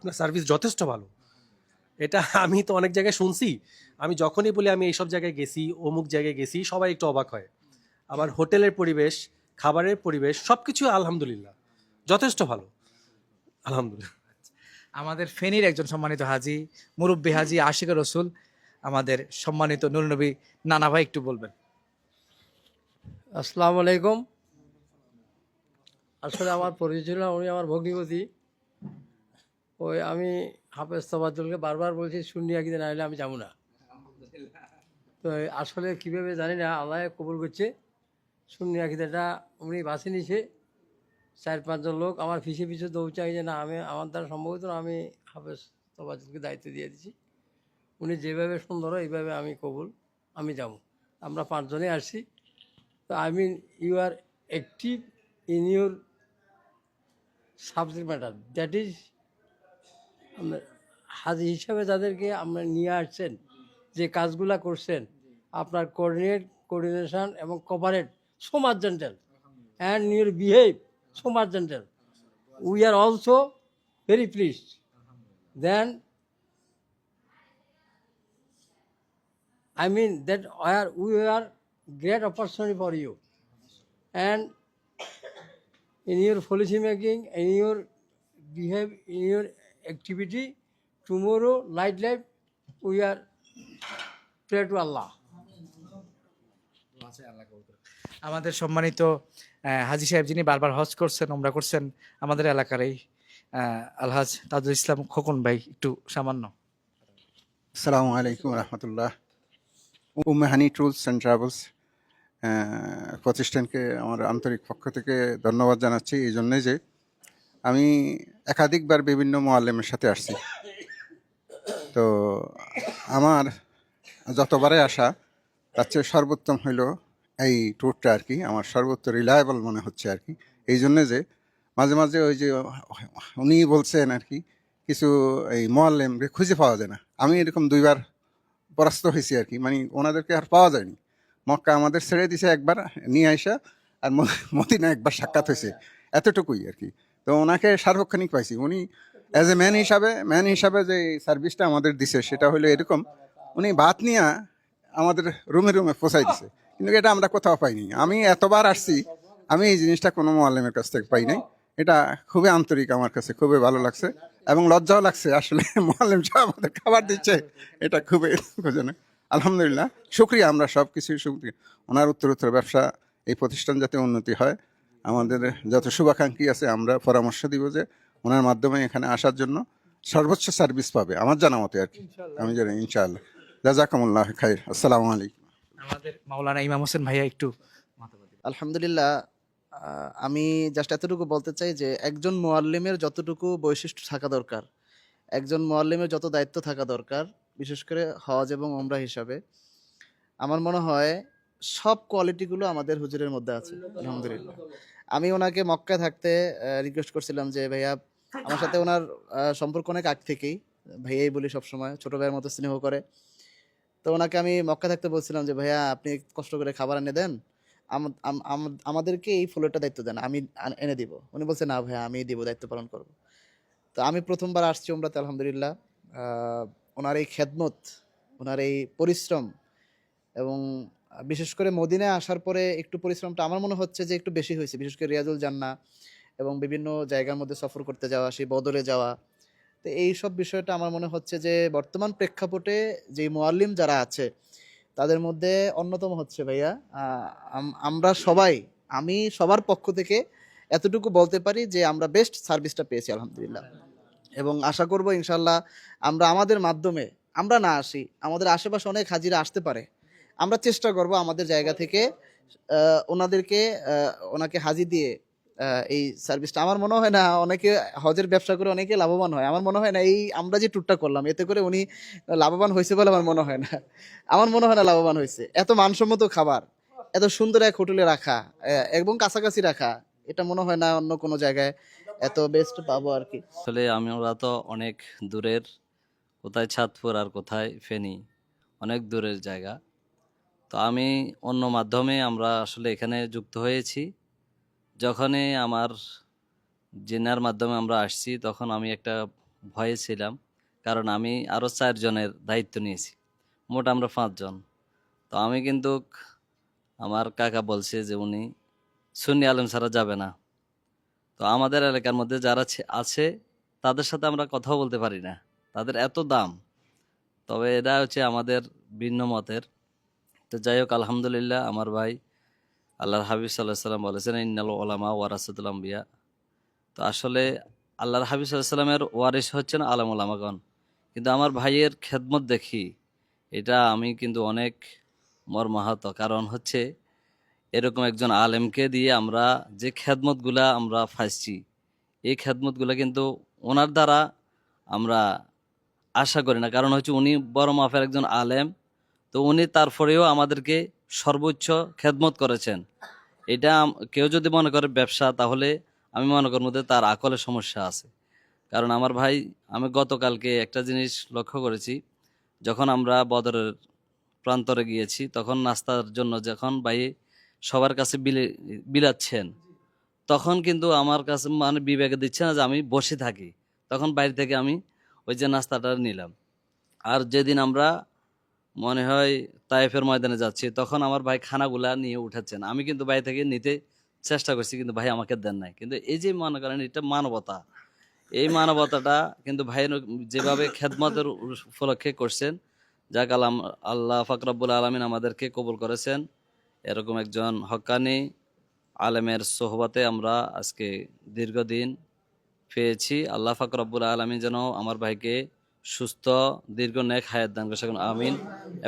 আপনার সার্ভিস যথেষ্ট ভালো। এটা আমি তো অনেক জায়গায় শুনছি। আমি যখনই বলি আমি এইসব জায়গায় গেছি, অমুক জায়গায় গেছি, সবাই একটু অবাক হয়। আবার হোটেলের পরিবেশ, খাবারের পরিবেশ সবকিছু আলহামদুলিল্লাহ যথেষ্ট ভালো। আলহামদুলিল্লাহ। আমাদের ফেনীর একজন সম্মানিত হাজি, মুরব্বী হাজি আশিকুর রসুল, আমাদের সম্মানিত নুরনবী নানা ভাই একটু বলবেন। আসসালামু আলাইকুম। আসলে আমার পরিচয় ছিল না, উনি আমার ভগ্নিপতি। ওই আমি হাফেজ তফাজ্জলকে বারবার বলছি সুন্নি আকিদে না হলে আমি যাবো না। তো আসলে কীভাবে জানি না, আল্লাহ কবুল করছে। সুন্নি আকিদাটা উনি বাছে নিছে। 4-5 জন লোক আমার পিছে পিছে দৌড়াই যে না, আমি আমার দ্বারা সম্ভবত না, আমি হাফেজ তফাজ্জলকে দায়িত্ব দিয়ে দিছি। উনি যেভাবে সুন্দর এইভাবে আমি কবুল, আমি যাব। আমরা 5 জনে আসছি। তো I mean you are active in your subject matter, that is হাজি হিসাবে যাদেরকে আমরা নিয়ে আসছেন, যে কাজগুলা করছেন, আপনার কোঅর্ডিনেশন এবং cooperate so much gentle and your behave so much gentle. We are also very pleased. Then I mean that we are great opportunity for you, and in your policy making, in your behave, in your activity, tomorrow night life, we are pray to Allah. আমাদের সম্মানিত হাজি সাহেব, যিনি বারবার হজ করছেন, উমরা করছেন, আমাদের এলাকার এই আলহাজ তাজুল ইসলাম খোকন ভাই একটু সামান্য। আসসালামু আলাইকুম রহমতুল্লাহ। উম্মেহানি ট্যুরস অ্যান্ড ট্রাভেলস প্রতিষ্ঠানকে আমার আন্তরিক পক্ষ থেকে ধন্যবাদ জানাচ্ছি এই জন্যে যে আমি একাধিকবার বিভিন্ন মোয়াল্লেমের সাথে আসছি। তো আমার যতবারে আসা তার চেয়ে সর্বোত্তম হইল এই ট্যুরটা আর কি, আমার সর্বোচ্চ রিলায়েবল মনে হচ্ছে আর কি। এই জন্যে যে মাঝে মাঝে ওই যে উনি বলছেন আর কি, কিছু এই মোয়াল্লেমকে খুঁজে পাওয়া যায় না। আমি এরকম 2বার পরাস্ত হয়েছি আর কি, মানে ওনাদেরকে আর পাওয়া যায়নি। মক্কা আমাদের ছেড়ে দিছে একবার নিয়ে আইসা, আর মদিনা একবার সাক্ষাৎ হয়েছে, এতটুকুই আর কি। তো ওনাকে সার্বক্ষণিক পাইছি। উনি অ্যাজ এ ম্যান হিসাবে যে সার্ভিসটা আমাদের দিছে সেটা হলো এরকম, উনি ভাত নিয়ে আমাদের রুমে রুমে পৌঁছাই দিছে, কিন্তু এটা আমরা কোথাও পাইনি। আমি এতবার আসছি, আমি এই জিনিসটা কোনো মোয়াল্লেমের কাছ থেকে পাই নাই। এটা খুবই আন্তরিক, আমার কাছে খুবই ভালো লাগছে এবং লজ্জাও লাগছে আসলে মোয়াল্লেম সাহেব আমাদের খাবার দিচ্ছে, এটা খুবই দুঃখজনক। আলহামদুলিল্লাহ, শুক্রিয়া, আমরা সব কিছুই শুক্রিয়া। ওনার উত্তর ব্যবসা, এই প্রতিষ্ঠান যাতে উন্নতি হয়, আমাদের যত শুভাকাঙ্ক্ষী আছে আমরা পরামর্শ দিব যে ওনার মাধ্যমে এখানে আসার জন্য সর্বোচ্চ সার্ভিস পাবে আমার জানা মতে আর কি। আমি জানি ইনশাআল্লাহ। জাযাকুমুল্লাহ খাইর। আসসালামু আলাইকুম। আমাদের মাওলানা ইমাম হোসেন ভাইয়া একটু। আলহামদুলিল্লাহ। আমি জাস্ট এতটুকু বলতে চাই যে একজন মুআল্লিমের যতটুকু বৈশিষ্ট্য থাকা দরকার, একজন মুআল্লিমের যত দায়িত্ব থাকা দরকার, বিশেষ করে হজ এবং ওমরা হিসাবে, আমার মনে হয় সব কোয়ালিটিগুলো আমাদের হুজুরের মধ্যে আছে আলহামদুলিল্লাহ। আমি ওনাকে মক্কায় থাকতে রিকোয়েস্ট করছিলাম যে ভাইয়া, আমার সাথে ওনার সম্পর্ক অনেক আগ থেকেই, ভাইয়াই বলি সবসময়, ছোট ভাইয়ের মতো স্নেহ করে। তো ওনাকে আমি মক্কা থাকতে বলছিলাম যে ভাইয়া আপনি কষ্ট করে খাবার এনে দেন, আমাদেরকে এই ফ্লোরটা দায়িত্ব দেন, আমি এনে দিব। উনি বলছে না ভাইয়া আমি দিব, দায়িত্ব পালন করব। তো আমি প্রথমবার আসছি ওমরাতে আলহামদুলিল্লাহ। ওনার এই খেদমত, ওনার এই পরিশ্রম, এবং বিশেষ করে মদিনায় আসার পরে একটু পরিশ্রমটা আমার মনে হচ্ছে যে একটু বেশি হয়েছে, বিশেষ করে রিয়াজুল জান্নাহ এবং বিভিন্ন জায়গার মধ্যে সফর করতে যাওয়া, সেই বদরে যাওয়া। তো এই সব বিষয়টা আমার মনে হচ্ছে যে বর্তমান প্রেক্ষাপটে যে মুআল্লিম যারা আছে তাদের মধ্যে অন্যতম হচ্ছে ভাইয়া। আমরা সবাই, আমি সবার পক্ষ থেকে এতটুকু বলতে পারি যে আমরা বেস্ট সার্ভিসটা পেয়েছি আলহামদুলিল্লাহ, এবং আশা করব ইনশাল্লাহ আমরা আমাদের মাধ্যমে, আমরা না আসি, আমাদের আশেপাশে অনেক হাজিরা আসতে পারে, আমরা চেষ্টা করব আমাদের জায়গা থেকে ওনাদেরকে ওনাকে হাজি দিয়ে এই সার্ভিসটা, আমার মনে হয় না অনেকে হজের ব্যবসা করে অনেকে লাভবান হয়, আমার মনে হয় না এই আমরা যে ট্যুরটা করলাম এতে করে উনি লাভবান হয়েছে বলে আমার মনে হয় না। আমার মনে হয় না লাভবান হয়েছে। এত মানসম্মত খাবার, এত সুন্দর এক হোটেলে রাখা এবং কাছাকাছি রাখা, এটা মনে হয় না অন্য কোনো জায়গায় এত বেস্ট পাবো আর কি। আসলে আমরা তো অনেক দূরের, কোথায় চাঁদপুর আর কোথায় ফেনী, অনেক দূরের জায়গা। তো আমি অন্য মাধ্যমে আমরা আসলে এখানে যুক্ত হয়েছি। যখনই আমার জেনার মাধ্যমে আমরা আসছি তখন আমি একটা ভয়ে ছিলাম, কারণ আমি আরও 4 জনের দায়িত্ব নিয়েছি, মোট আমরা 5 জন। তো আমি কিন্তু, আমার কাকা বলছে যে উনি সুন্নি আলেম ছাড়া যাবে না। তো আমাদের এলাকার মধ্যে যারা আছে তাদের সাথে আমরা কথাও বলতে পারি না, তাদের এত দাম। তবে এটা হচ্ছে আমাদের ভিন্ন মতের। তো যাই হোক, আলহামদুলিল্লাহ আমার ভাই, আল্লাহর হাবিব সাল্লাহ সাল্লাম বলেছেন ইন্নাল ওলামা ওয়ারাসাতুল আম্বিয়া। তো আসলে আল্লাহর হাবিব সাল্লাহ সাল্লামের ওয়ারিস হচ্ছেন আলেম ওলামাগণ। কিন্তু আমার ভাইয়ের খেদমত দেখি, এটা আমি কিন্তু অনেক মর্মাহত। কারণ হচ্ছে এরকম একজন আলেমকে দিয়ে আমরা যে খেদমতগুলা আমরা পাইছি, এই খেদমতগুলা কিন্তু ওনার দ্বারা আমরা আশা করি না। কারণ হচ্ছে উনি বড় মাপের একজন আলেম, তো উনি তারপরেও আমাদেরকে সর্বোচ্চ খেদমত করেছেন। এটা কেউ যদি মনে করে ব্যবসা, তাহলে আমি মনে করি মধ্যে তার আকলের সমস্যা আছে। কারণ আমার ভাই, আমি গতকালকে একটা জিনিস লক্ষ্য করেছি, যখন আমরা বদরের প্রান্তরে গিয়েছি, তখন নাস্তার জন্য যখন ভাই সবার কাছে বিলাচ্ছেন, তখন কিন্তু আমার কাছে মানে বিবেকে দিচ্ছে না যে আমি বসে থাকি। তখন বাইরে থেকে আমি ওই যে নাস্তাটা নিলাম। আর যেদিন আমরা মনে হয় তায়েফের ময়দানে যাচ্ছি, তখন আমার ভাই খানাগুলা নিয়ে উঠাচ্ছেন, আমি কিন্তু বাইরে থেকে নিতে চেষ্টা করছি, কিন্তু ভাই আমাকে দেন নাই। কিন্তু এই যে মনে করেন এটা মানবতা, এই মানবতাটা কিন্তু ভাইয়ের যেভাবে খেদমতের উপলক্ষে করছেন, যাক আল্লাহ পাক রব্বুল আলামিন আমাদেরকে কবুল করেছেন। এরকম একজন হক্কানি আলেমের সোহবতে আমরা আজকে দীর্ঘদিন পেয়েছি। আল্লাহ পাক রব্বুল আলামিন যেন আমার ভাইকে সুস্থ দীর্ঘ নেক হায়াত দান করে, আমিন।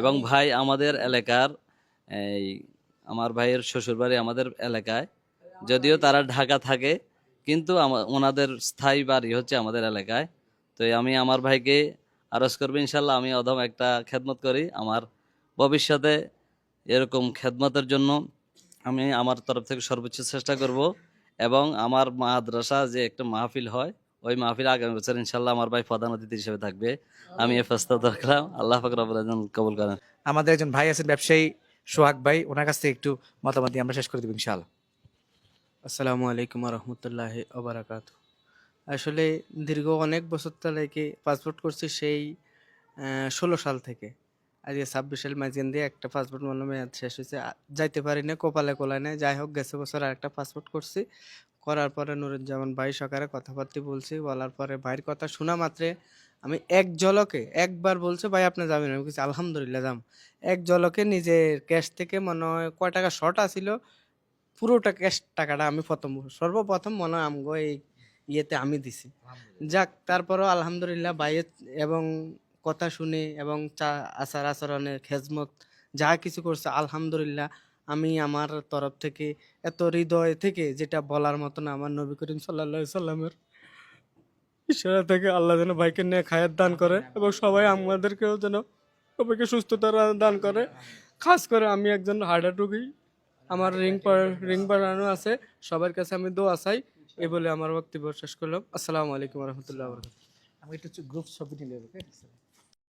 এবং ভাই আমাদের এলাকার, এই আমার ভাইয়ের শ্বশুরবাড়ি আমাদের এলাকায়, যদিও তারা ঢাকা থাকে, কিন্তু ওনাদের স্থায়ী বাড়ি হচ্ছে আমাদের এলাকায়। তো আমি আমার ভাইকে আরজ করবো, ইনশাল্লাহ আমি অধম একটা খেদমত করি, আমার ভবিষ্যতে এরকম খেদমতের জন্য আমি আমার তরফ থেকে সর্বোচ্চ চেষ্টা করব। এবং আমার মাদ্রাসা যে একটা মাহফিল হয়, ওই মাহফিল আগামী বছর ইনশাল্লাহ আমার ভাই প্রধান অতিথি হিসেবে থাকবে। আমি এ প্রস্তাব রাখলাম, আল্লাহ পাক রব্বুল আলামিন কবুল করেন। আমাদের একজন ভাই আছেন ব্যবসায়ী সোহাগ ভাই, ওনার কাছ থেকে একটু মতামত দিয়ে আমরা শেষ করে দেবো ইনশাআল্লাহ। আসসালামু আলাইকুম রহমতুল্লাহ ওবরাকাত। আসলে দীর্ঘ অনেক বছর থেকে পাসপোর্ট করছি, সেই 16 সাল থেকে। আজকে 26 সাল মাঝখান দিয়ে একটা পাসপোর্ট মনে মেয়াদ শেষ হয়েছে, যাইতে পারি না, কপালে কোলায় নাই। যাই হোক, গেছে বছর আর একটা পাসপোর্ট করছি। করার পরে নুরুজ্জামান ভাই সকালে কথাবার্তা বলছি, বলার পরে ভাইয়ের কথা শোনা মাত্রে আমি এক ঝলকে, একবার বলছে ভাই আপনি যাবেন, আমি বলছি আলহামদুলিল্লাহ যাম। এক ঝলকে নিজের ক্যাশ থেকে মনে হয় কয় টাকা শর্ট আছিল, পুরোটা ক্যাশ টাকাটা আমি সর্বপ্রথম মনে হয় আমগো এই ইয়েতে আমি দিছি। যাক, তারপরও আলহামদুলিল্লাহ ভাইয়ের এবং কথা শুনে এবং আচার আচরণের খেজমত যা কিছু করছে, আলহামদুলিল্লাহ আমি আমার তরফ থেকে এত হৃদয় থেকে যেটা বলার মতো না, আমার নবী করিম সাল্লাল্লাহু আলাইহি সাল্লামের ইশারা থেকে আল্লাহ যেন ভাইকে নিয়ে খায়াত দান করে এবং সবাই আমাদেরকেও যেন সবাইকে সুস্থতা দান করে। খাস করে আমি একজন হার্টের রোগী, আমার রিং বাড়ানো আছে, সবার কাছে আমি দোয়া চাই। এই বলে আমার বক্তব্য শেষ করলাম। আসসালামু আলাইকুম রহমতুল্লাহ। আমি একটু গ্রুপ ছবি নিলে